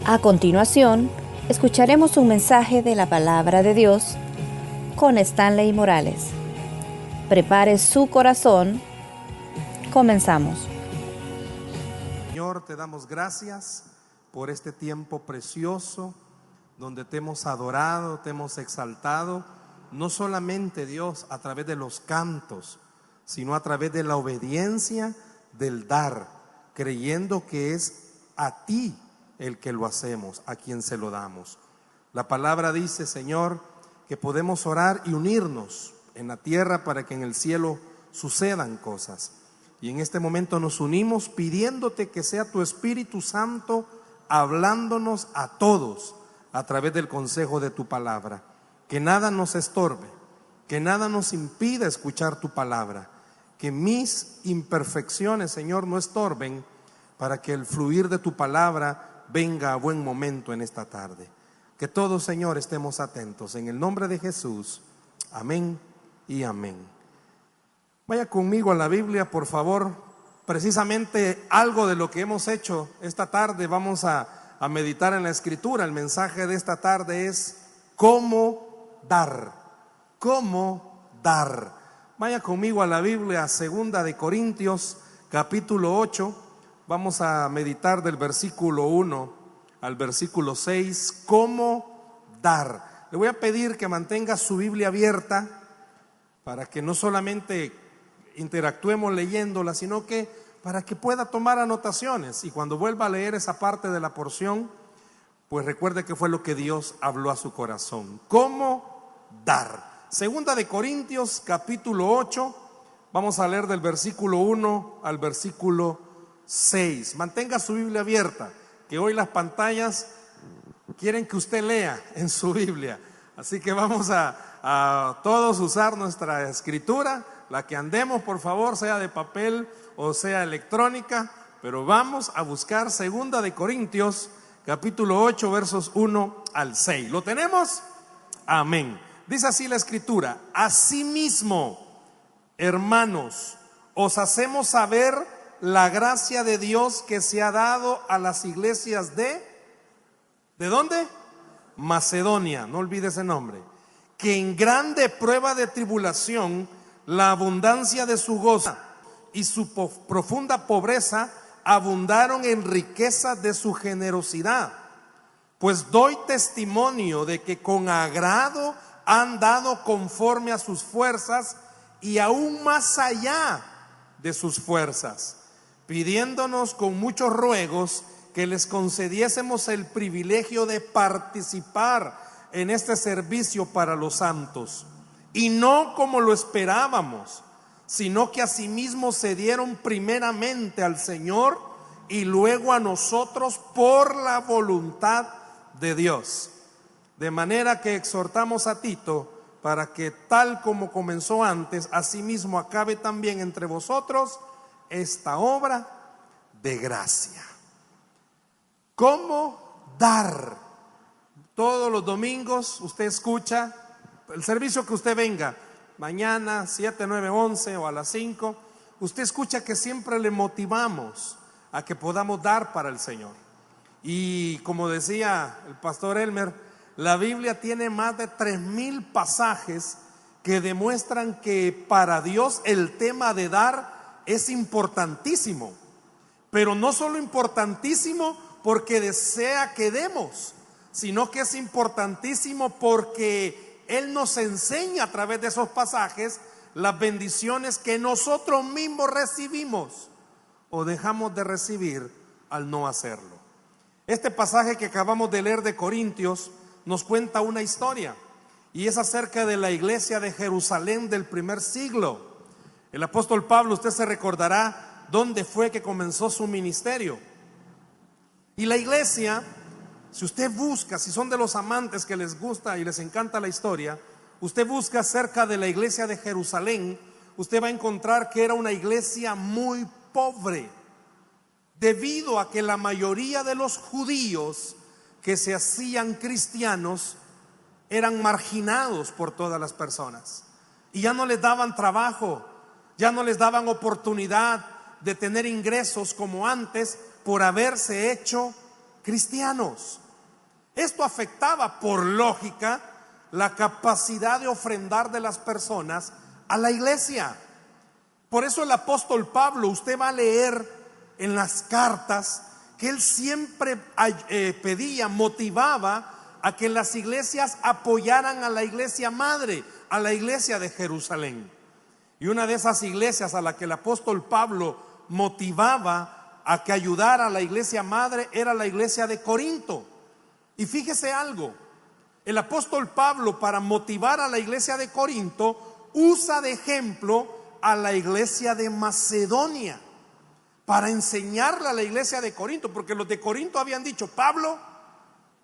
A continuación, escucharemos un mensaje de la Palabra de Dios con Stanley Morales. Prepare su corazón. Comenzamos. Señor, te damos gracias por este tiempo precioso donde te hemos adorado, te hemos exaltado, no solamente, Dios, a través de los cantos, sino a través de la obediencia del dar, creyendo que es a ti el que lo hacemos, a quien se lo damos. La palabra dice, Señor, que podemos orar y unirnos en la tierra para que en el cielo sucedan cosas. Y en este momento nos unimos pidiéndote que sea tu Espíritu Santo hablándonos a todos a través del consejo de tu palabra. Que nada nos estorbe, que nada nos impida escuchar tu palabra, que mis imperfecciones, Señor, no estorben para que el fluir de tu palabra venga a buen momento en esta tarde. Que todos, Señor, estemos atentos en el nombre de Jesús. Amén y amén. Vaya conmigo a la Biblia, por favor. Precisamente algo de lo que hemos hecho esta tarde, vamos a meditar en la Escritura. El mensaje de esta tarde es ¿cómo dar? ¿Cómo dar? Vaya conmigo a la Biblia, 2 de Corintios, capítulo 8. Vamos a meditar del versículo 1 al versículo 6. ¿Cómo dar? Le voy a pedir que mantenga su Biblia abierta para que no solamente interactuemos leyéndola, sino que para que pueda tomar anotaciones. Y cuando vuelva a leer esa parte de la porción, pues recuerde que fue lo que Dios habló a su corazón. ¿Cómo dar? 2 de Corintios, capítulo 8. Vamos a leer del versículo 1 al versículo 6. Mantenga su Biblia abierta, que hoy las pantallas quieren que usted lea en su Biblia. Así que vamos a todos usar nuestra escritura, la que andemos, por favor, sea de papel o sea electrónica, pero vamos a buscar 2 de Corintios, capítulo 8, versos 1 al 6. ¿Lo tenemos? Amén. Dice así la escritura: asimismo, hermanos, os hacemos saber la gracia de Dios que se ha dado a las iglesias ¿de dónde? Macedonia, no olvide ese nombre. Que en grande prueba de tribulación, la abundancia de su gozo y su profunda pobreza abundaron en riquezas de su generosidad. Pues doy testimonio de que con agrado han dado conforme a sus fuerzas y aún más allá de sus fuerzas, pidiéndonos con muchos ruegos que les concediésemos el privilegio de participar en este servicio para los santos. Y no como lo esperábamos, sino que asimismo se dieron primeramente al Señor y luego a nosotros por la voluntad de Dios. De manera que exhortamos a Tito para que tal como comenzó antes, asimismo acabe también entre vosotros esta obra de gracia. ¿Cómo dar? Todos los domingos usted escucha el servicio que usted venga, mañana 7, 9, 11 o a las 5, usted escucha que siempre le motivamos a que podamos dar para el Señor. Y como decía el pastor Elmer, la Biblia tiene más de 3,000 pasajes que demuestran que para Dios el tema de dar es importantísimo, pero no solo importantísimo porque desea que demos, sino que es importantísimo porque Él nos enseña a través de esos pasajes las bendiciones que nosotros mismos recibimos o dejamos de recibir al no hacerlo. Este pasaje que acabamos de leer de Corintios nos cuenta una historia, y es acerca de la iglesia de Jerusalén del primer siglo. El apóstol Pablo, usted se recordará dónde fue que comenzó su ministerio. Y la iglesia, si usted busca, si son de los amantes que les gusta y les encanta la historia, usted busca acerca de la iglesia de Jerusalén, usted va a encontrar que era una iglesia muy pobre, debido a que la mayoría de los judíos que se hacían cristianos eran marginados por todas las personas y ya no les daban trabajo, ya no les daban oportunidad de tener ingresos como antes por haberse hecho cristianos. Esto afectaba, por lógica, la capacidad de ofrendar de las personas a la iglesia. Por eso el apóstol Pablo, usted va a leer en las cartas que él siempre pedía, motivaba a que las iglesias apoyaran a la iglesia madre, a la iglesia de Jerusalén. Y una de esas iglesias a la que el apóstol Pablo motivaba a que ayudara a la iglesia madre era la iglesia de Corinto. Y fíjese algo, el apóstol Pablo, para motivar a la iglesia de Corinto, usa de ejemplo a la iglesia de Macedonia para enseñarle a la iglesia de Corinto, porque los de Corinto habían dicho: Pablo,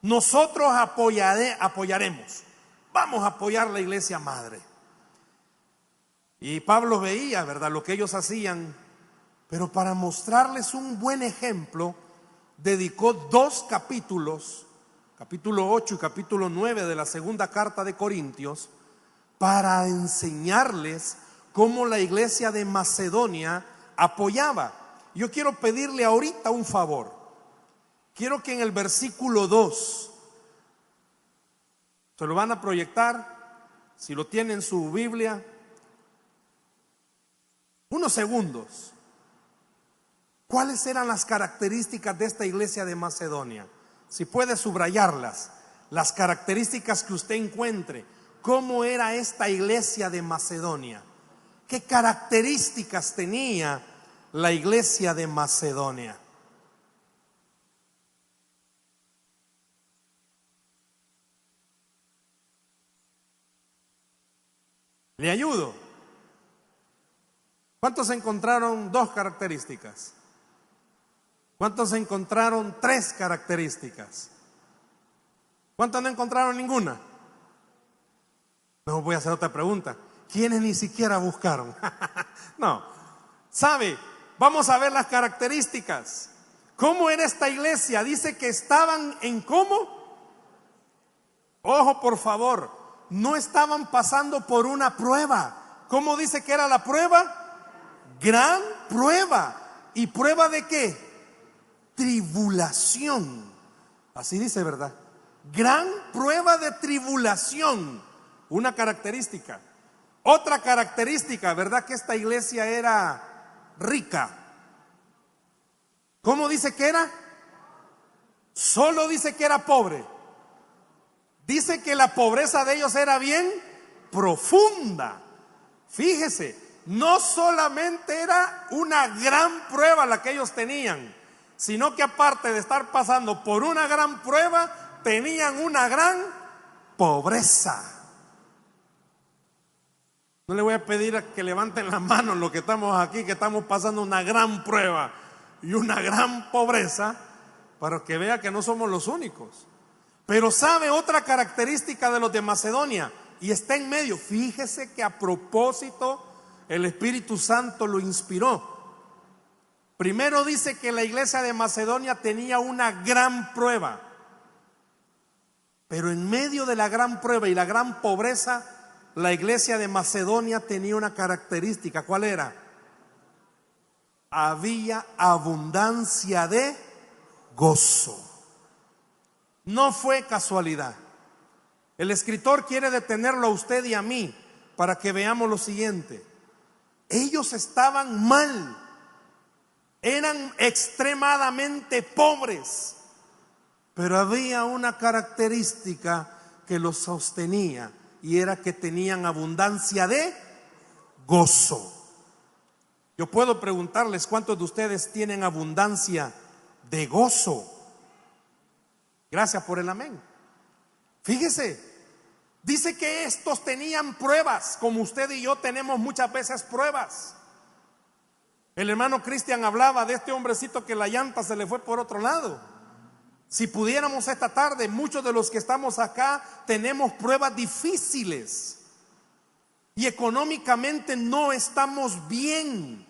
nosotros apoyaremos, vamos a apoyar la iglesia madre. Y Pablo veía, ¿verdad?, lo que ellos hacían, pero para mostrarles un buen ejemplo, dedicó 2 capítulos, capítulo 8 y capítulo 9 de la segunda carta de Corintios, para enseñarles cómo la iglesia de Macedonia apoyaba. Yo quiero pedirle ahorita un favor. Quiero que en el versículo 2, se lo van a proyectar, si lo tienen en su Biblia, unos segundos. ¿Cuáles eran las características de esta iglesia de Macedonia? Si puede subrayarlas, las características que usted encuentre. ¿Cómo era esta iglesia de Macedonia? ¿Qué características tenía la iglesia de Macedonia? ¿Le ayudo? ¿Cuántos encontraron 2 características? ¿Cuántos encontraron 3 características? ¿Cuántos no encontraron ninguna? No, voy a hacer otra pregunta. ¿Quiénes ni siquiera buscaron? No. ¿Sabe? Vamos a ver las características. ¿Cómo era esta iglesia? Dice que estaban en ¿cómo? Ojo, por favor. No estaban pasando por una prueba. ¿Cómo dice que era la prueba? Gran prueba. ¿Y prueba de qué? Tribulación. Así dice, ¿verdad? Gran prueba de tribulación. Una característica. Otra característica, ¿verdad? Que esta iglesia era rica. ¿Cómo dice que era? Solo dice que era pobre. Dice que la pobreza de ellos era bien profunda. Fíjese, no solamente era una gran prueba la que ellos tenían, sino que aparte de estar pasando por una gran prueba, tenían una gran pobreza. No le voy a pedir a que levanten la mano los que estamos aquí, que estamos pasando una gran prueba y una gran pobreza, para que vea que no somos los únicos. Pero sabe otra característica de los de Macedonia, y está en medio. Fíjese que a propósito el Espíritu Santo lo inspiró. Primero dice que la iglesia de Macedonia tenía una gran prueba, pero en medio de la gran prueba y la gran pobreza, la iglesia de Macedonia tenía una característica. ¿Cuál era? Había abundancia de gozo. No fue casualidad. El escritor quiere detenerlo a usted y a mí para que veamos lo siguiente. Ellos estaban mal, eran extremadamente pobres, pero había una característica que los sostenía, y era que tenían abundancia de gozo. Yo puedo preguntarles, ¿cuántos de ustedes tienen abundancia de gozo? Gracias por el amén. Fíjese, dice que estos tenían pruebas, como usted y yo tenemos muchas veces pruebas. El hermano Cristian hablaba de este hombrecito que la llanta se le fue por otro lado. Si pudiéramos esta tarde, muchos de los que estamos acá tenemos pruebas difíciles y económicamente no estamos bien.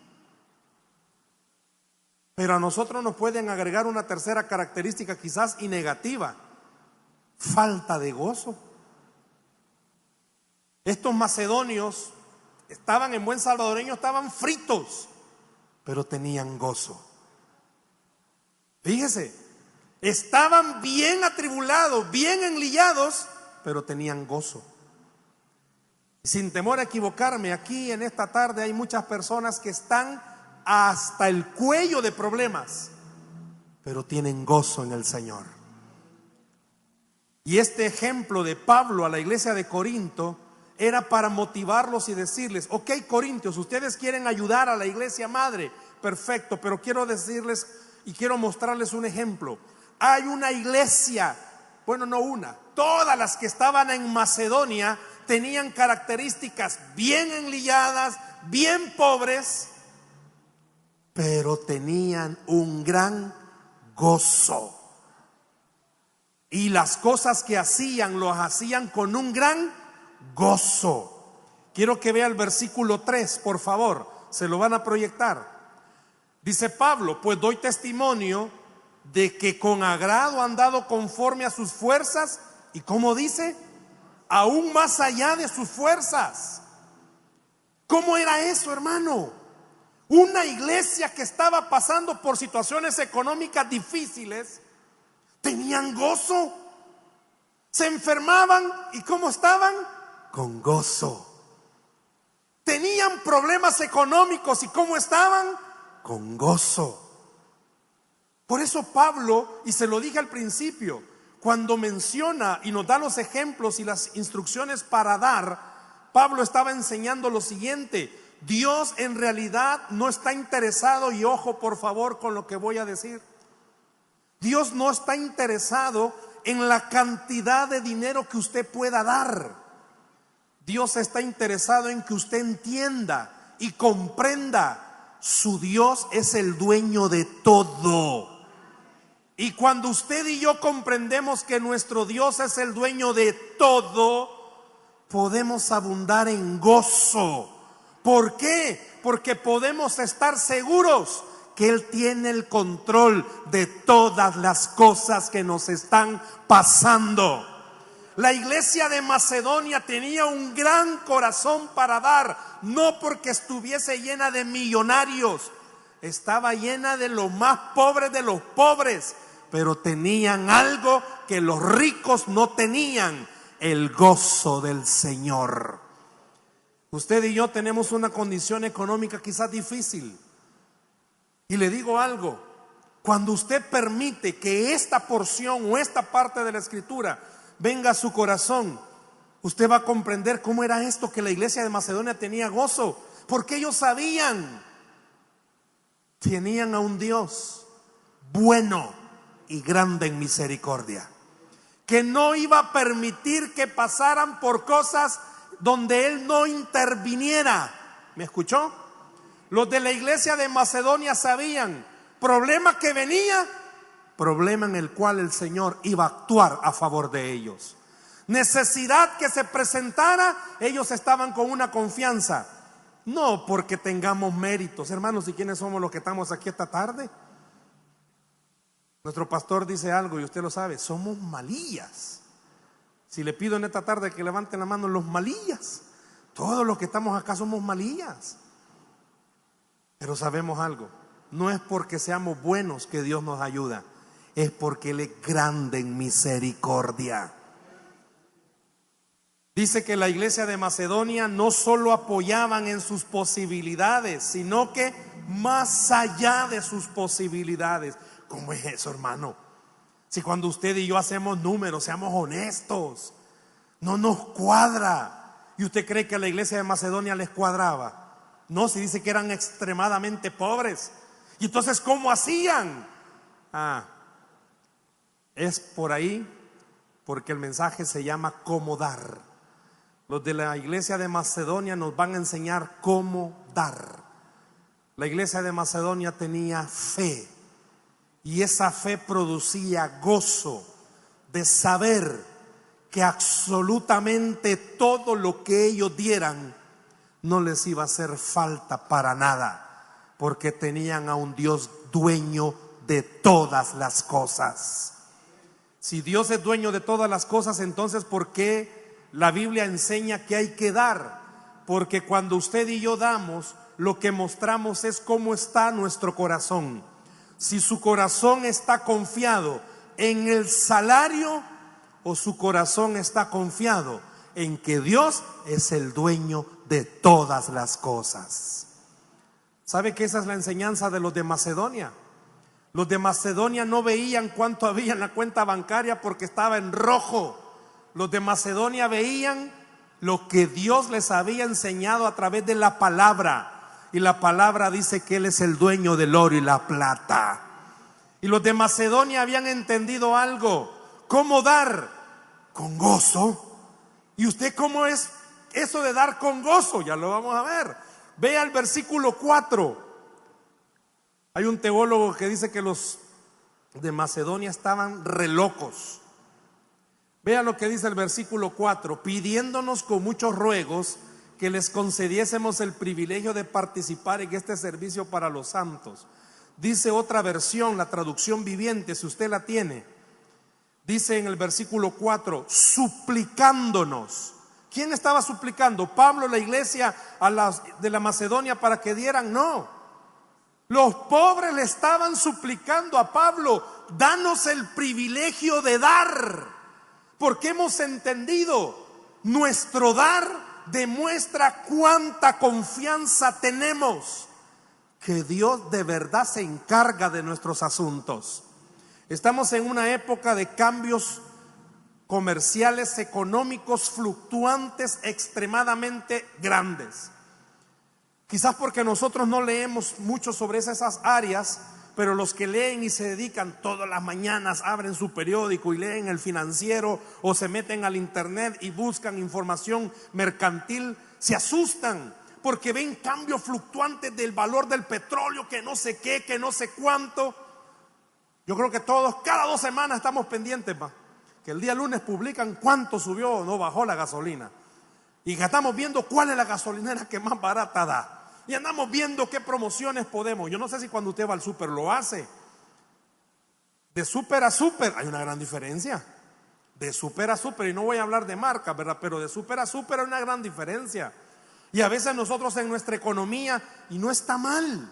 Pero a nosotros nos pueden agregar una tercera característica, quizás y negativa: falta de gozo. Estos macedonios estaban, en buen salvadoreño, estaban fritos, pero tenían gozo. Fíjese, Estaban bien atribulados, bien enlillados, pero tenían gozo. Sin temor a equivocarme, aquí en esta tarde hay muchas personas que están hasta el cuello de problemas, pero tienen gozo en el Señor. Y este ejemplo de Pablo a la iglesia de Corinto era para motivarlos y decirles: ok, Corintios, ustedes quieren ayudar a la iglesia madre, perfecto, pero quiero decirles y quiero mostrarles un ejemplo. Hay una iglesia, bueno, no una, todas las que estaban en Macedonia tenían características bien enlilladas, bien pobres, pero tenían un gran gozo. Y las cosas que hacían, los hacían con un gran gozo. Quiero que vea el versículo 3, por favor, se lo van a proyectar. Dice Pablo: pues doy testimonio de que con agrado han dado conforme a sus fuerzas, y como dice, aún más allá de sus fuerzas. ¿Cómo era eso, hermano? Una iglesia que estaba pasando por situaciones económicas difíciles, tenían gozo. Se enfermaban, ¿y cómo estaban? Con gozo. Tenían problemas económicos, ¿y cómo estaban? Con gozo. Por eso Pablo, y se lo dije al principio, cuando menciona y nos da los ejemplos y las instrucciones para dar, Pablo estaba enseñando lo siguiente: Dios en realidad no está interesado, y ojo por favor con lo que voy a decir, Dios no está interesado en la cantidad de dinero que usted pueda dar. Dios está interesado en que usted entienda y comprenda: su Dios es el dueño de todo. Y cuando usted y yo comprendemos que nuestro Dios es el dueño de todo, podemos abundar en gozo. ¿Por qué? Porque podemos estar seguros que Él tiene el control de todas las cosas que nos están pasando. La iglesia de Macedonia tenía un gran corazón para dar, no porque estuviese llena de millonarios, estaba llena de los más pobres de los pobres, pero tenían algo que los ricos no tenían: el gozo del Señor. Usted y yo tenemos una condición económica quizás difícil, y le digo algo: cuando usted permite que esta porción o esta parte de la escritura venga a su corazón, usted va a comprender cómo era esto que la iglesia de Macedonia tenía gozo, porque ellos sabían, tenían a un Dios bueno y grande en misericordia, que no iba a permitir que pasaran por cosas donde Él no interviniera. ¿Me escuchó? Los de la iglesia de Macedonia sabían: problema que venía, problema en el cual el Señor iba a actuar a favor de ellos. Necesidad que se presentara, ellos estaban con una confianza, no porque tengamos méritos. Hermanos, ¿y quiénes somos los que estamos aquí esta tarde? Nuestro pastor dice algo y usted lo sabe: somos malillas. Si le pido en esta tarde que levanten la mano los malillas, todos los que estamos acá somos malillas. Pero sabemos algo: no es porque seamos buenos que Dios nos ayuda, es porque Él es grande en misericordia. Dice que la iglesia de Macedonia no solo apoyaban en sus posibilidades, sino que más allá de sus posibilidades. ¿Cómo es eso, hermano? Si cuando usted y yo hacemos números, seamos honestos, no nos cuadra. ¿Y usted cree que a la iglesia de Macedonia les cuadraba? No, si dice que eran extremadamente pobres. ¿Y entonces cómo hacían? Es por ahí, porque el mensaje se llama cómo dar. Los de la iglesia de Macedonia nos van a enseñar cómo dar. La iglesia de Macedonia tenía fe, y esa fe producía gozo de saber que absolutamente todo lo que ellos dieran no les iba a hacer falta para nada, porque tenían a un Dios dueño de todas las cosas. Si Dios es dueño de todas las cosas, entonces ¿por qué la Biblia enseña que hay que dar? Porque cuando usted y yo damos, lo que mostramos es cómo está nuestro corazón. Si su corazón está confiado en el salario o su corazón está confiado en que Dios es el dueño de todas las cosas? ¿Sabe que esa es la enseñanza de los de Macedonia? Los de Macedonia no veían cuánto había en la cuenta bancaria porque estaba en rojo. Los de Macedonia veían lo que Dios les había enseñado a través de la palabra. Y la palabra dice que Él es el dueño del oro y la plata. Y los de Macedonia habían entendido algo: cómo dar con gozo. ¿Y usted cómo es eso de dar con gozo? Ya lo vamos a ver. Vea el versículo 4. Hay un teólogo que dice que los de Macedonia estaban re locos. Vea lo que dice el versículo 4: pidiéndonos con muchos ruegos que les concediésemos el privilegio de participar en este servicio para los santos. Dice otra versión, la traducción viviente, si usted la tiene, dice en el versículo 4, suplicándonos. ¿Quién estaba suplicando? ¿Pablo, la iglesia de la Macedonia para que dieran? No. Los pobres le estaban suplicando a Pablo: danos el privilegio de dar, porque hemos entendido, nuestro dar demuestra cuánta confianza tenemos que Dios de verdad se encarga de nuestros asuntos. Estamos en una época de cambios comerciales, económicos, fluctuantes, extremadamente grandes. Quizás porque nosotros no leemos mucho sobre esas áreas, pero los que leen y se dedican todas las mañanas, abren su periódico y leen el Financiero o se meten al internet y buscan información mercantil, se asustan porque ven cambios fluctuantes del valor del petróleo, que no sé qué, que no sé cuánto. Yo creo que todos, cada 2 semanas estamos pendientes, que el día lunes publican cuánto subió o no bajó la gasolina. Y que estamos viendo cuál es la gasolinera que más barata da. Y andamos viendo qué promociones podemos. Yo no sé si cuando usted va al súper lo hace. De súper a súper hay una gran diferencia. De súper a súper, y no voy a hablar de marca, ¿verdad? Pero de súper a súper hay una gran diferencia. Y a veces nosotros en nuestra economía, y no está mal,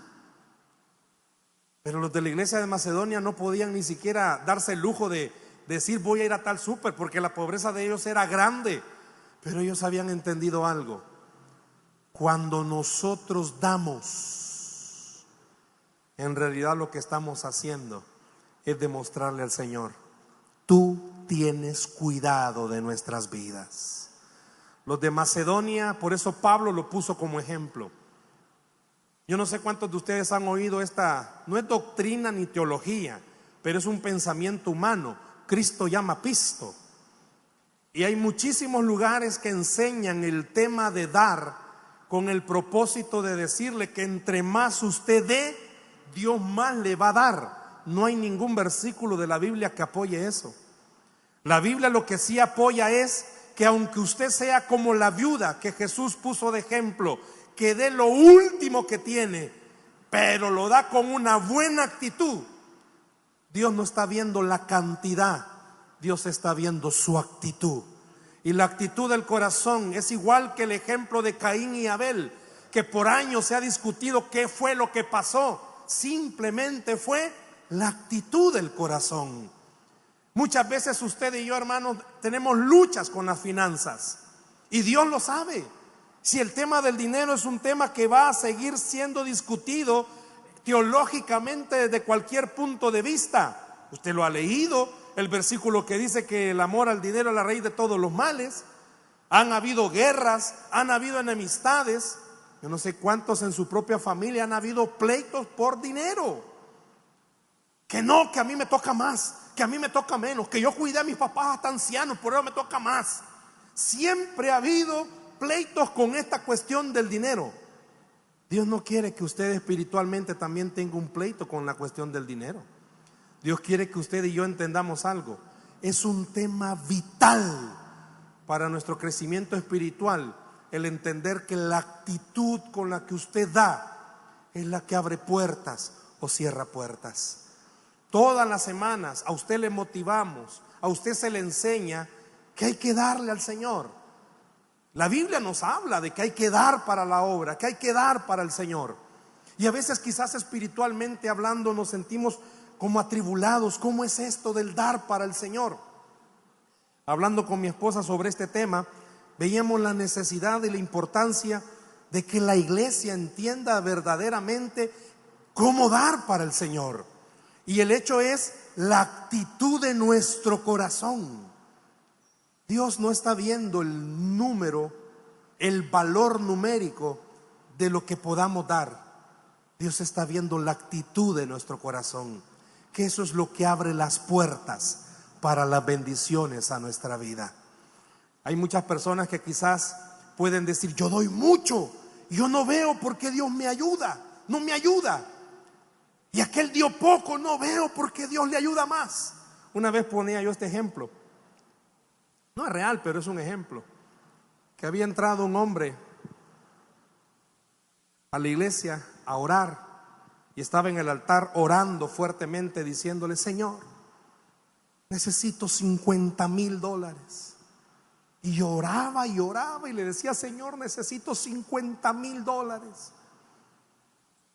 pero los de la iglesia de Macedonia no podían ni siquiera darse el lujo de decir voy a ir a tal súper, porque la pobreza de ellos era grande. Pero ellos habían entendido algo: cuando nosotros damos, en realidad lo que estamos haciendo es demostrarle al Señor: tú tienes cuidado de nuestras vidas. Los de Macedonia, por eso Pablo lo puso como ejemplo. Yo no sé cuántos de ustedes han oído esta, no es doctrina ni teología, pero es un pensamiento humano. Cristo llama pisto. Y hay muchísimos lugares que enseñan el tema de dar con el propósito de decirle que entre más usted dé, Dios más le va a dar. No hay ningún versículo de la Biblia que apoye eso. La Biblia lo que sí apoya es que aunque usted sea como la viuda que Jesús puso de ejemplo, que dé lo último que tiene, pero lo da con una buena actitud, Dios no está viendo la cantidad, Dios está viendo su actitud. Y la actitud del corazón es igual que el ejemplo de Caín y Abel, que por años se ha discutido qué fue lo que pasó. Simplemente fue la actitud del corazón. Muchas veces usted y yo, hermanos, tenemos luchas con las finanzas, y Dios lo sabe. Si el tema del dinero es un tema que va a seguir siendo discutido teológicamente desde cualquier punto de vista, usted lo ha leído, el versículo que dice que el amor al dinero es la raíz de todos los males. Han habido guerras, han habido enemistades. Yo no sé cuántos en su propia familia han habido pleitos por dinero. Que no, que a mí me toca más, que a mí me toca menos, que yo cuidé a mis papás hasta ancianos, por eso me toca más. Siempre ha habido pleitos con esta cuestión del dinero. Dios no quiere que usted espiritualmente también tenga un pleito con la cuestión del dinero. Dios quiere que usted y yo entendamos algo: es un tema vital para nuestro crecimiento espiritual, el entender que la actitud con la que usted da es la que abre puertas o cierra puertas. Todas las semanas a usted le motivamos, a usted se le enseña que hay que darle al Señor. La Biblia nos habla de que hay que dar para la obra, que hay que dar para el Señor. Y a veces quizás espiritualmente hablando nos sentimos como atribulados. ¿Cómo es esto del dar para el Señor? Hablando con mi esposa sobre este tema, veíamos la necesidad y la importancia de que la iglesia entienda verdaderamente cómo dar para el Señor. Y el hecho es la actitud de nuestro corazón. Dios no está viendo el número, el valor numérico de lo que podamos dar. Dios está viendo la actitud de nuestro corazón, que eso es lo que abre las puertas para las bendiciones a nuestra vida. Hay muchas personas que quizás pueden decir: yo doy mucho, yo no veo por qué Dios me ayuda, no me ayuda. Y aquel dio poco, no veo por qué Dios le ayuda más. Una vez ponía yo este ejemplo, no es real, pero es un ejemplo, que había entrado un hombre a la iglesia a orar y estaba en el altar orando fuertemente, diciéndole: Señor, necesito $50,000. Y lloraba y oraba y le decía: Señor, necesito $50,000.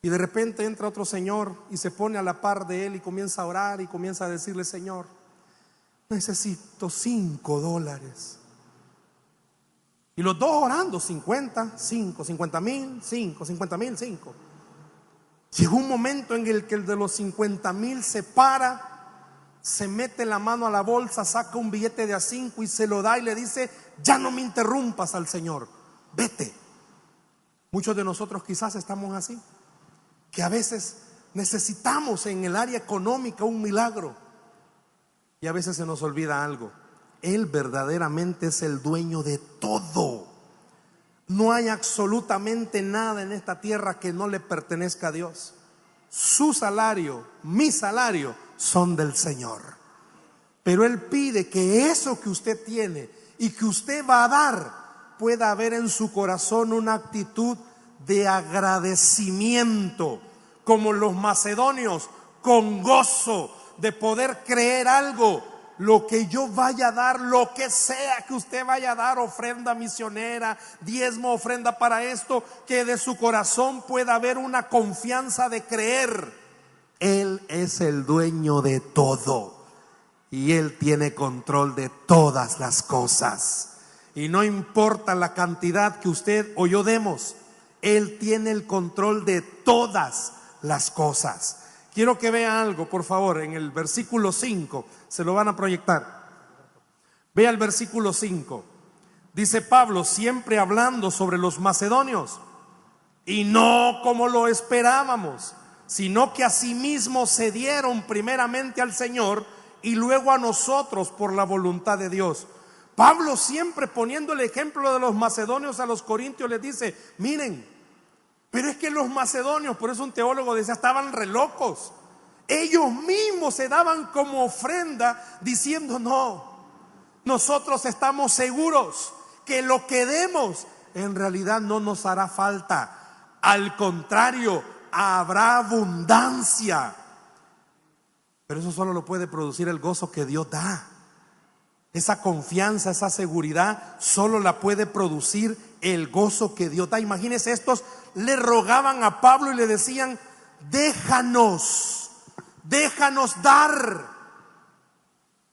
Y de repente entra otro señor y se pone a la par de él y comienza a orar y comienza a decirle: Señor, necesito $5. Y los dos orando: 50, 5, 50,000, 5, 50,000, 5. Llegó un momento en el que el de los 50,000 se para, se mete la mano a la bolsa, saca un billete de a 5 y se lo da y le dice: ya no me interrumpas al Señor, vete. Muchos de nosotros quizás estamos así, que a veces necesitamos en el área económica un milagro y a veces se nos olvida algo: Él verdaderamente es el dueño de todo. No hay absolutamente nada en esta tierra que no le pertenezca a Dios. Su salario, mi salario, son del Señor. Pero Él pide que eso que usted tiene y que usted va a dar, pueda haber en su corazón una actitud de agradecimiento, como los macedonios, con gozo de poder creer algo. Lo que yo vaya a dar, lo que sea que usted vaya a dar, ofrenda misionera, diezmo, ofrenda para esto, que de su corazón pueda haber una confianza de creer: Él es el dueño de todo y Él tiene control de todas las cosas. Y no importa la cantidad que usted o yo demos, Él tiene el control de todas las cosas. Quiero que vea algo, por favor, en el versículo 5, se lo van a proyectar. Vea el versículo 5. Dice Pablo, siempre hablando sobre los macedonios, y no como lo esperábamos, sino que asimismo se dieron primeramente al Señor y luego a nosotros por la voluntad de Dios. Pablo, siempre poniendo el ejemplo de los macedonios a los corintios, les dice: miren, pero es que los macedonios, por eso un teólogo decía, estaban re locos. Ellos mismos se daban como ofrenda diciendo: no, nosotros estamos seguros que lo que demos en realidad no nos hará falta. Al contrario, habrá abundancia. Pero eso solo lo puede producir el gozo que Dios da. Esa confianza, esa seguridad, solo la puede producir el gozo que Dios da. Imagínense, estos le rogaban a Pablo y le decían: déjanos dar.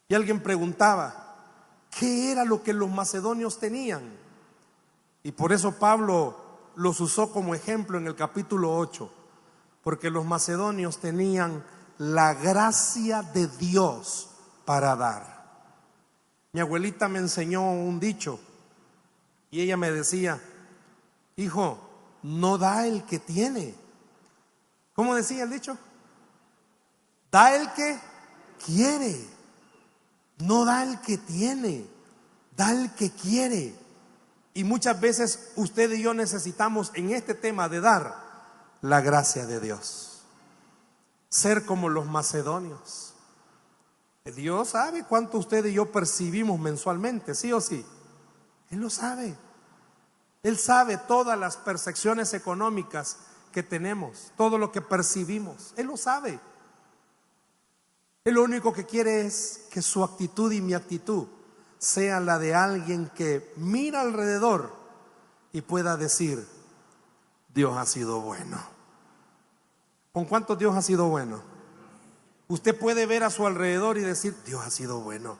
Y alguien preguntaba: ¿qué era lo que los macedonios tenían? Y por eso Pablo los usó como ejemplo en el capítulo 8, porque los macedonios tenían la gracia de Dios para dar. Mi abuelita me enseñó un dicho y ella me decía: hijo, no da el que tiene. ¿Cómo decía el dicho? Da el que quiere, no da el que tiene, da el que quiere. Y muchas veces usted y yo necesitamos en este tema de dar la gracia de Dios, ser como los macedonios. Dios sabe cuánto usted y yo percibimos mensualmente, ¿sí o sí? Él lo sabe. Él sabe todas las percepciones económicas que tenemos, todo lo que percibimos. Él lo sabe. Él lo único que quiere es que su actitud y mi actitud sea la de alguien que mira alrededor y pueda decir: Dios ha sido bueno. ¿Con cuántos Dios ha sido bueno? Usted puede ver a su alrededor y decir, Dios ha sido bueno.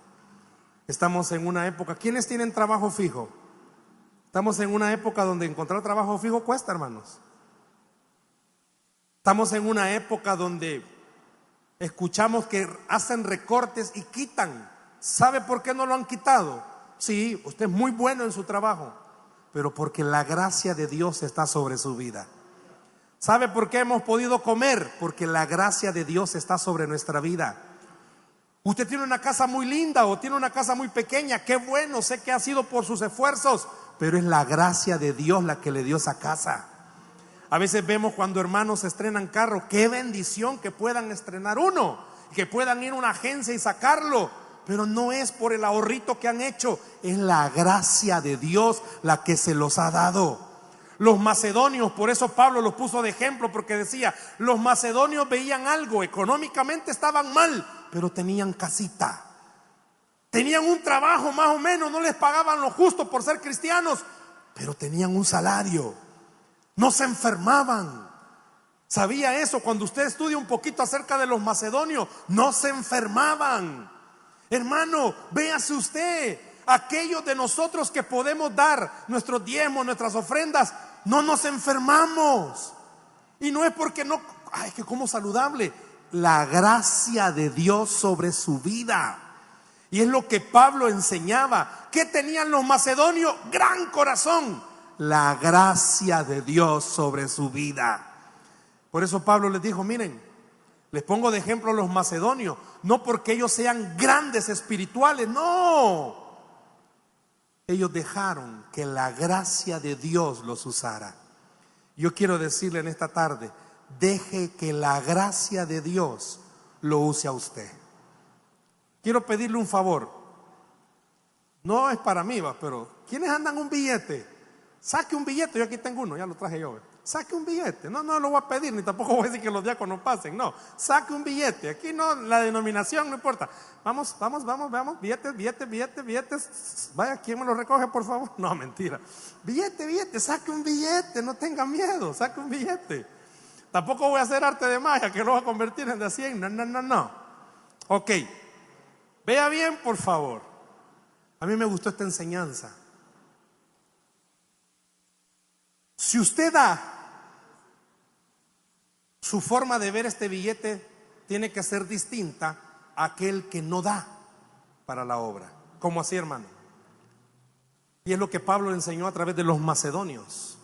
Estamos en una época, ¿quiénes tienen trabajo fijo? Estamos en una época donde encontrar trabajo fijo cuesta, hermanos. Estamos en una época donde escuchamos que hacen recortes y quitan. ¿Sabe por qué no lo han quitado? Sí, usted es muy bueno en su trabajo, pero porque la gracia de Dios está sobre su vida. ¿Sabe por qué hemos podido comer? Porque la gracia de Dios está sobre nuestra vida. Usted tiene una casa muy linda o tiene una casa muy pequeña, qué bueno, sé que ha sido por sus esfuerzos, pero es la gracia de Dios la que le dio esa casa. A veces vemos cuando hermanos estrenan carro, qué bendición que puedan estrenar uno, que puedan ir a una agencia y sacarlo, pero no es por el ahorrito que han hecho, es la gracia de Dios la que se los ha dado. Los macedonios, por eso Pablo los puso de ejemplo, porque decía, los macedonios veían algo, económicamente estaban mal, pero tenían casita, tenían un trabajo más o menos, no les pagaban lo justo por ser cristianos, pero tenían un salario, no se enfermaban. ¿Sabía eso? Cuando usted estudia un poquito acerca de los macedonios, no se enfermaban. Hermano, véase usted, aquellos de nosotros que podemos dar nuestros diezmos, nuestras ofrendas, no nos enfermamos. Y no es porque no, ay, que como saludable, la gracia de Dios sobre su vida. Y es lo que Pablo enseñaba. ¿Qué tenían los macedonios? Gran corazón. La gracia de Dios sobre su vida. Por eso Pablo les dijo, miren, les pongo de ejemplo a los macedonios, no porque ellos sean grandes espirituales, no. Ellos dejaron que la gracia de Dios los usara. Yo quiero decirle en esta tarde, deje que la gracia de Dios lo use a usted. Quiero pedirle un favor. No es para mí, pero ¿quiénes andan un billete? Saque un billete, yo aquí tengo uno, ya lo traje yo. Saque un billete, no lo voy a pedir, ni tampoco voy a decir que los diáconos pasen, no, saque un billete, aquí no, la denominación no importa. Vamos, billetes, vaya, ¿quién me lo recoge por favor? No, mentira, billete, saque un billete, no tenga miedo, saque un billete. Tampoco voy a hacer arte de magia que lo voy a convertir en de 100, no. Ok, vea bien por favor, a mí me gustó esta enseñanza. Si usted da, su forma de ver este billete tiene que ser distinta a aquel que no da para la obra. ¿Cómo así, hermano? Y es lo que Pablo enseñó a través de los macedonios.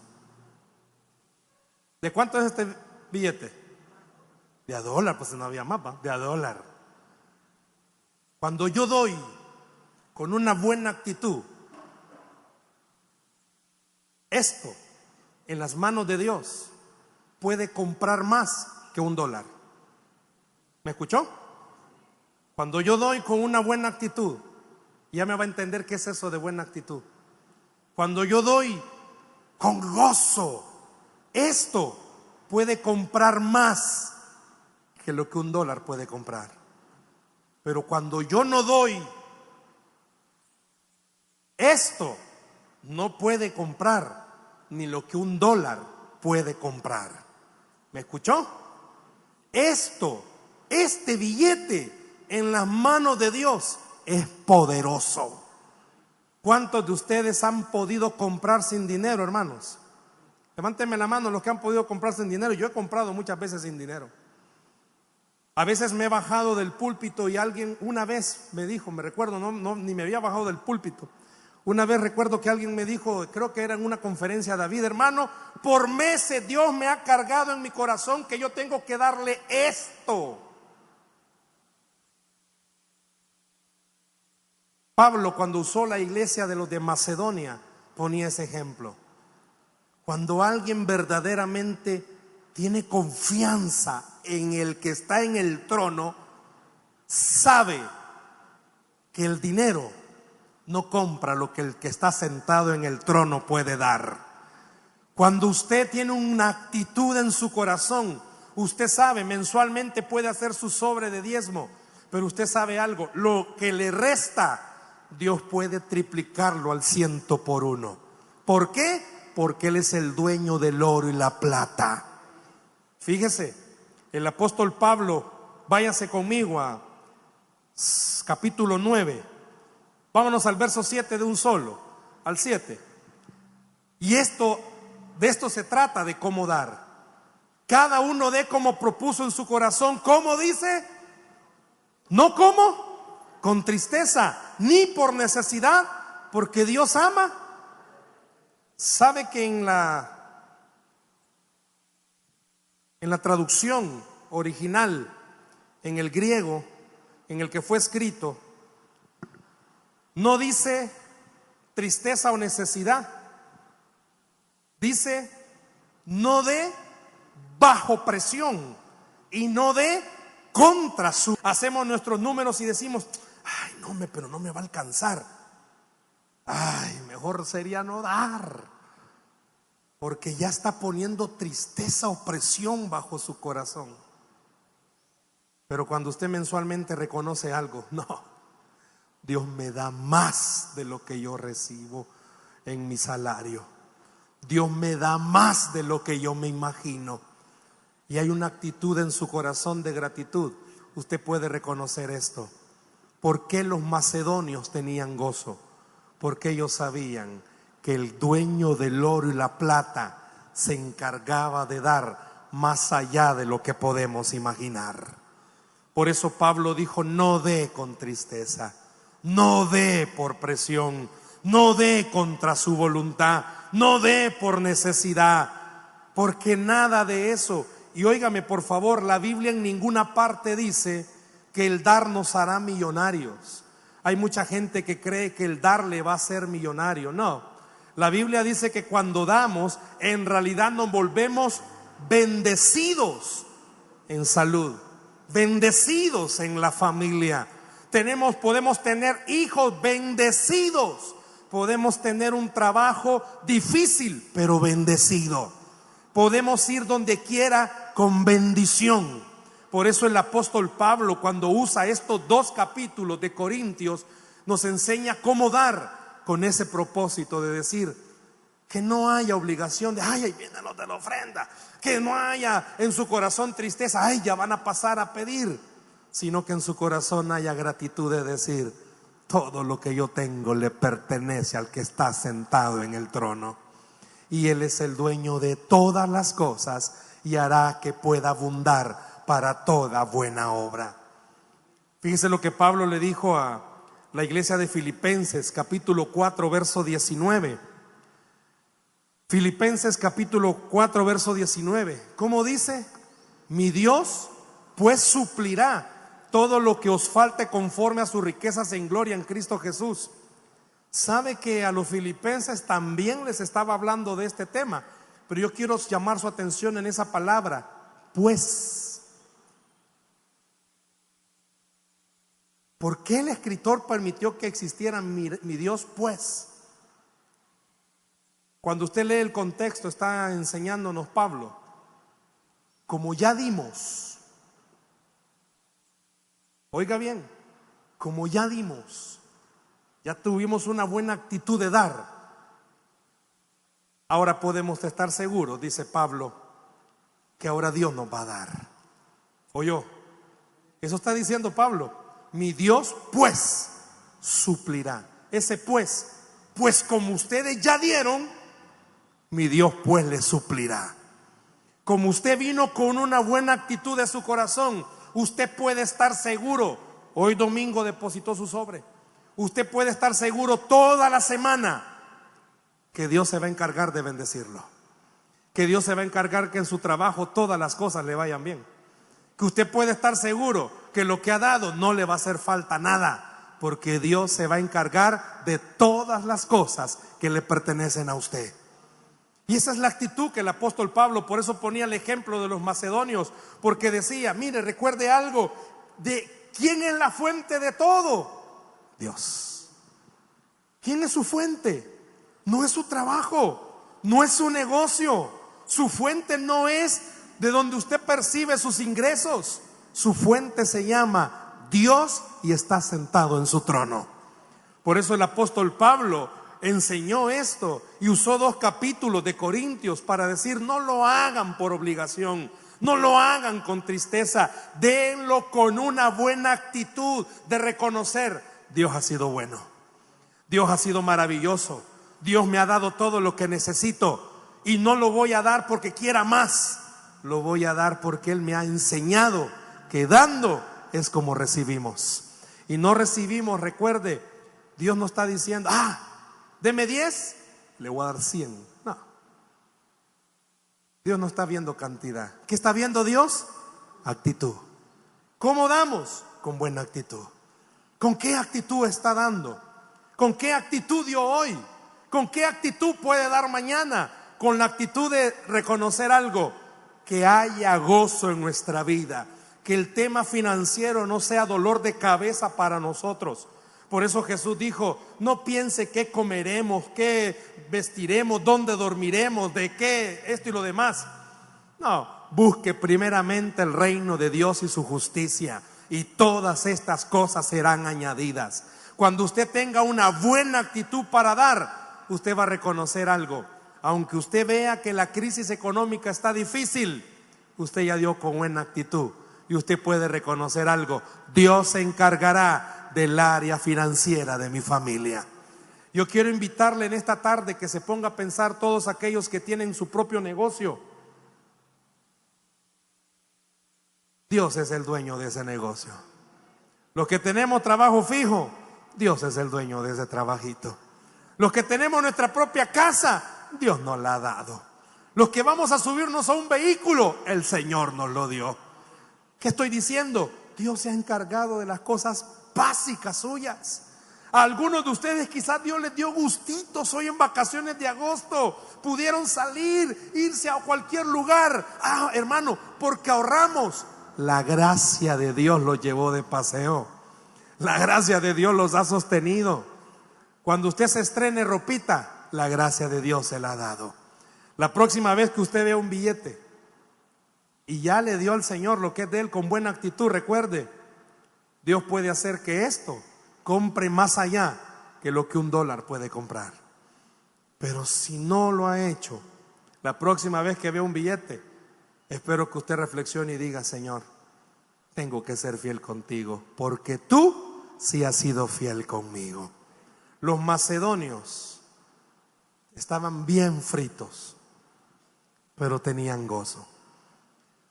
¿De cuánto es este billete? De $1, pues no había mapa, de $1. Cuando yo doy con una buena actitud, esto en las manos de Dios puede comprar más que $1. ¿Me escuchó? Cuando yo doy con una buena actitud, ya me va a entender qué es eso de buena actitud. Cuando yo doy con gozo, esto puede comprar más que lo que $1 puede comprar. Pero cuando yo no doy, esto no puede comprar ni lo que $1 puede comprar. ¿Me escuchó? Este billete en las manos de Dios es poderoso. ¿Cuántos de ustedes han podido comprar sin dinero, hermanos? Levánteme la mano los que han podido comprar sin dinero. Yo he comprado muchas veces sin dinero. A veces me he bajado del púlpito y alguien una vez me dijo, me recuerdo, ni me había bajado del púlpito. Una vez recuerdo que alguien me dijo, creo que era en una conferencia, David, hermano, por meses Dios me ha cargado en mi corazón que yo tengo que darle esto. Pablo, cuando usó la iglesia de los de Macedonia, ponía ese ejemplo. Cuando alguien verdaderamente tiene confianza en el que está en el trono, sabe que el dinero no compra lo que el que está sentado en el trono puede dar. Cuando usted tiene una actitud en su corazón, usted sabe, mensualmente puede hacer su sobre de diezmo, pero usted sabe algo, lo que le resta, Dios puede triplicarlo al 100 por 1. ¿Por qué? Porque Él es el dueño del oro y la plata. Fíjese, el apóstol Pablo váyase conmigo a capítulo 9. Vámonos al verso 7 de un solo, al 7. Y de esto se trata, de cómo dar. Cada uno dé como propuso en su corazón. ¿Cómo dice? No como con tristeza, ni por necesidad, porque Dios ama. ¿Sabe que en la traducción original, en el griego en el que fue escrito, no dice tristeza o necesidad? Dice: no dé bajo presión y no dé contra su. Hacemos nuestros números y decimos: ay, no, pero no me va a alcanzar. Ay, mejor sería no dar, porque ya está poniendo tristeza o presión bajo su corazón. Pero cuando usted mensualmente reconoce algo: no, Dios me da más de lo que yo recibo en mi salario. Dios me da más de lo que yo me imagino. Y hay una actitud en su corazón de gratitud. Usted puede reconocer esto. ¿Por qué los macedonios tenían gozo? Porque ellos sabían que el dueño del oro y la plata se encargaba de dar más allá de lo que podemos imaginar. Por eso Pablo dijo: no dé con tristeza, no dé por presión, no dé contra su voluntad, no dé por necesidad, porque nada de eso. Y óigame por favor, la Biblia en ninguna parte dice que el dar nos hará millonarios. Hay mucha gente que cree que el dar le va a hacer millonario. No, la Biblia dice que cuando damos, en realidad nos volvemos bendecidos en salud, bendecidos en la familia. Podemos tener hijos bendecidos, podemos tener un trabajo difícil pero bendecido, podemos ir donde quiera con bendición. Por eso el apóstol Pablo, cuando usa estos 2 capítulos de Corintios, nos enseña cómo dar, con ese propósito de decir que no haya obligación de: ay, ahí vienen los de la ofrenda. Que no haya en su corazón tristeza: ay, ya van a pasar a pedir. Sino que en su corazón haya gratitud de decir: todo lo que yo tengo le pertenece al que está sentado en el trono, y Él es el dueño de todas las cosas, y hará que pueda abundar para toda buena obra. Fíjese lo que Pablo le dijo a la iglesia de Filipenses, capítulo 4, verso 19. Filipenses capítulo 4, verso 19. ¿Cómo dice? Mi Dios pues suplirá todo lo que os falte conforme a sus riquezas en gloria en Cristo Jesús. Sabe que a los filipenses también les estaba hablando de este tema, pero yo quiero llamar su atención en esa palabra: pues. ¿Por qué el escritor permitió que existiera mi Dios pues? Cuando usted lee el contexto, está enseñándonos Pablo: como ya dimos, oiga bien, como ya dimos, ya tuvimos una buena actitud de dar, ahora podemos estar seguros, dice Pablo, que ahora Dios nos va a dar. ¿Oyó? Eso está diciendo Pablo: mi Dios pues suplirá. Ese pues como ustedes ya dieron, mi Dios pues les suplirá. Como usted vino con una buena actitud de su corazón, usted puede estar seguro. Hoy domingo depositó su sobre. Usted puede estar seguro toda la semana que Dios se va a encargar de bendecirlo, que Dios se va a encargar que en su trabajo todas las cosas le vayan bien, que usted puede estar seguro que lo que ha dado no le va a hacer falta nada, porque Dios se va a encargar de todas las cosas que le pertenecen a usted. Y esa es la actitud que el apóstol Pablo, por eso ponía el ejemplo de los macedonios, porque decía: mire, recuerde algo, de quién es la fuente de todo. Dios. ¿Quién es su fuente? No es su trabajo, no es su negocio. Su fuente no es de donde usted percibe sus ingresos. Su fuente se llama Dios y está sentado en su trono. Por eso el apóstol Pablo enseñó esto y usó 2 capítulos de Corintios para decir: no lo hagan por obligación, No lo hagan con tristeza, denlo con una buena actitud de reconocer: Dios ha sido bueno, Dios ha sido maravilloso, Dios me ha dado todo lo que necesito, y no lo voy a dar porque quiera más, lo voy a dar porque Él me ha enseñado que dando es como recibimos. Y no recibimos, recuerde, Dios no está diciendo: deme 10, le voy a dar 100. No, Dios no está viendo cantidad. ¿Qué está viendo Dios? Actitud. ¿Cómo damos? Con buena actitud. ¿Con qué actitud está dando? ¿Con qué actitud dio hoy? ¿Con qué actitud puede dar mañana? Con la actitud de reconocer algo: que haya gozo en nuestra vida, que el tema financiero no sea dolor de cabeza para nosotros. Por eso Jesús dijo: no piense qué comeremos, qué vestiremos, dónde dormiremos, de qué, esto y lo demás. No, busque primeramente el reino de Dios y su justicia, y todas estas cosas serán añadidas. Cuando usted tenga una buena actitud para dar, usted va a reconocer algo. Aunque usted vea que la crisis económica está difícil, usted ya dio con buena actitud, y usted puede reconocer algo: Dios se encargará del área financiera de mi familia. Yo quiero invitarle en esta tarde que se ponga a pensar todos aquellos que tienen su propio negocio. Dios es el dueño de ese negocio. Los que tenemos trabajo fijo, Dios es el dueño de ese trabajito. Los que tenemos nuestra propia casa, Dios nos la ha dado. Los que vamos a subirnos a un vehículo, el Señor nos lo dio. ¿Qué estoy diciendo? Dios se ha encargado de las cosas básicas suyas. A algunos de ustedes quizás Dios les dio gustitos hoy en vacaciones de agosto. Pudieron salir, irse a cualquier lugar. Hermano, porque ahorramos. La gracia de Dios los llevó de paseo. La gracia de Dios los ha sostenido. Cuando usted se estrene ropita, la gracia de Dios se la ha dado. La próxima vez que usted vea un billete y ya le dio al Señor lo que es de Él con buena actitud, recuerde, Dios puede hacer que esto compre más allá que lo que $1 puede comprar. Pero si no lo ha hecho, la próxima vez que vea un billete, espero que usted reflexione y diga: Señor, tengo que ser fiel contigo, porque tú sí has sido fiel conmigo. Los macedonios estaban bien fritos, pero tenían gozo.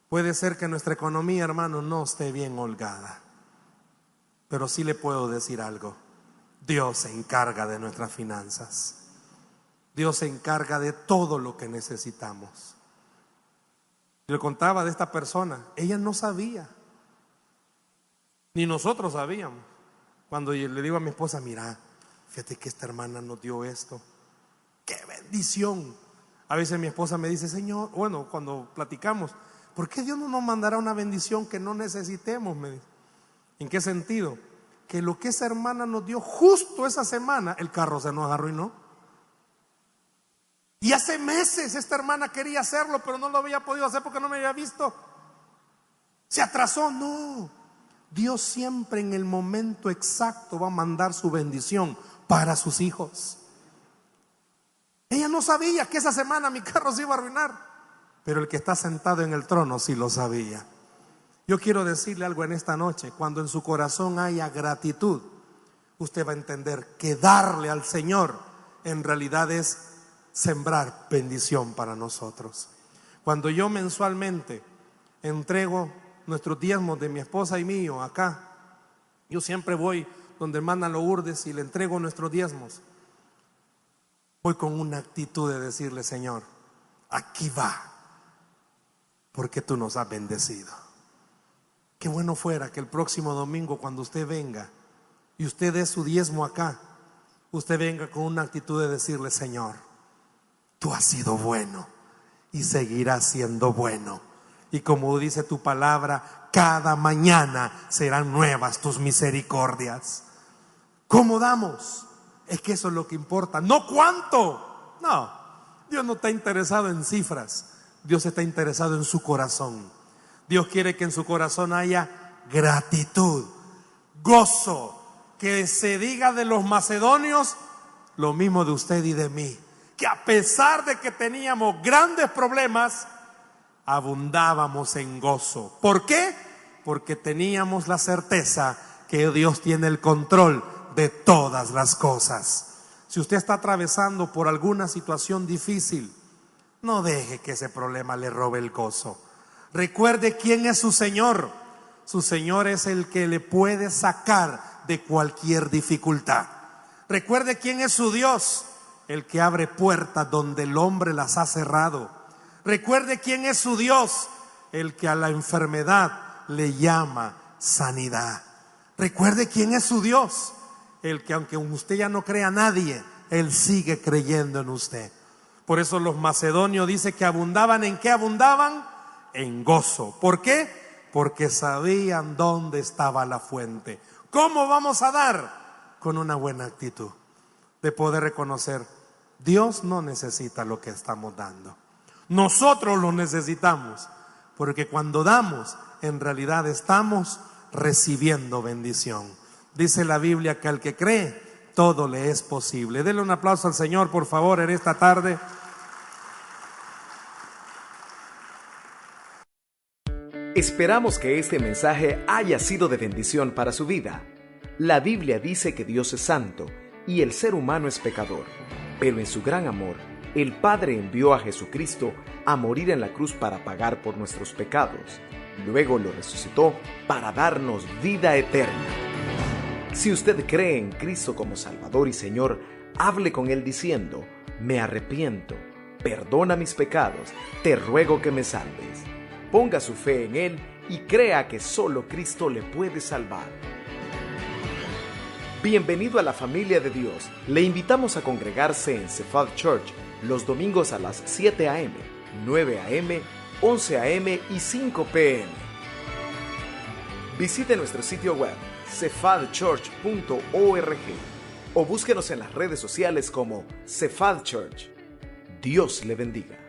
Puede ser que nuestra economía, hermano, no esté bien holgada, pero sí le puedo decir algo: Dios se encarga de nuestras finanzas. Dios se encarga de todo lo que necesitamos. Le contaba de esta persona, ella no sabía, ni nosotros sabíamos. Cuando le digo a mi esposa: mira, fíjate que esta hermana nos dio esto, qué bendición. A veces mi esposa me dice: Señor, bueno, cuando platicamos, ¿por qué Dios no nos mandará una bendición que no necesitemos? Me dice. ¿En qué sentido? Que lo que esa hermana nos dio justo esa semana, el carro se nos arruinó. Y hace meses esta hermana quería hacerlo, pero no lo había podido hacer porque no me había visto. Se atrasó. No, Dios siempre en el momento exacto va a mandar su bendición para sus hijos. Ella no sabía que esa semana mi carro se iba a arruinar, pero el que está sentado en el trono sí lo sabía. Yo quiero decirle algo en esta noche: cuando en su corazón haya gratitud, usted va a entender que darle al Señor en realidad es sembrar bendición para nosotros. Cuando yo mensualmente entrego nuestros diezmos de mi esposa y mío acá, yo siempre voy donde hermana Lourdes y le entrego nuestros diezmos. Voy con una actitud de decirle: Señor, aquí va, porque tú nos has bendecido. Qué bueno fuera que el próximo domingo, cuando usted venga y usted dé su diezmo acá, usted venga con una actitud de decirle: Señor, tú has sido bueno y seguirás siendo bueno. Y como dice tu palabra, cada mañana serán nuevas tus misericordias. ¿Cómo damos? Es que eso es lo que importa, no cuánto. No, Dios no está interesado en cifras. Dios está interesado en su corazón. Dios quiere que en su corazón haya gratitud, gozo. Que se diga de los macedonios lo mismo de usted y de mí, que a pesar de que teníamos grandes problemas, abundábamos en gozo. ¿Por qué? Porque teníamos la certeza que Dios tiene el control de todas las cosas. Si usted está atravesando por alguna situación difícil, no deje que ese problema le robe el gozo. Recuerde quién es su Señor. Su Señor es el que le puede sacar de cualquier dificultad. Recuerde quién es su Dios, el que abre puertas donde el hombre las ha cerrado. Recuerde quién es su Dios, el que a la enfermedad le llama sanidad. Recuerde quién es su Dios, el que aunque usted ya no crea a nadie, Él sigue creyendo en usted. Por eso los macedonios dicen que abundaban. ¿En qué abundaban? En gozo. ¿Por qué? Porque sabían dónde estaba la fuente. ¿Cómo vamos a dar? Con una buena actitud de poder reconocer: Dios no necesita lo que estamos dando, nosotros lo necesitamos, porque cuando damos, en realidad estamos recibiendo bendición. Dice la Biblia que al que cree, todo le es posible. Denle un aplauso al Señor, por favor, en esta tarde. Esperamos que este mensaje haya sido de bendición para su vida. La Biblia dice que Dios es santo y el ser humano es pecador, pero en su gran amor, el Padre envió a Jesucristo a morir en la cruz para pagar por nuestros pecados. Luego lo resucitó para darnos vida eterna. Si usted cree en Cristo como Salvador y Señor, hable con Él diciendo: me arrepiento, perdona mis pecados, te ruego que me salves. Ponga su fe en Él y crea que solo Cristo le puede salvar. Bienvenido a la familia de Dios. Le invitamos a congregarse en Cephal Church los domingos a las 7 a.m., 9 a.m., 11 a.m. y 5 p.m. Visite nuestro sitio web cephadchurch.org o búsquenos en las redes sociales como Cephal Church. Dios le bendiga.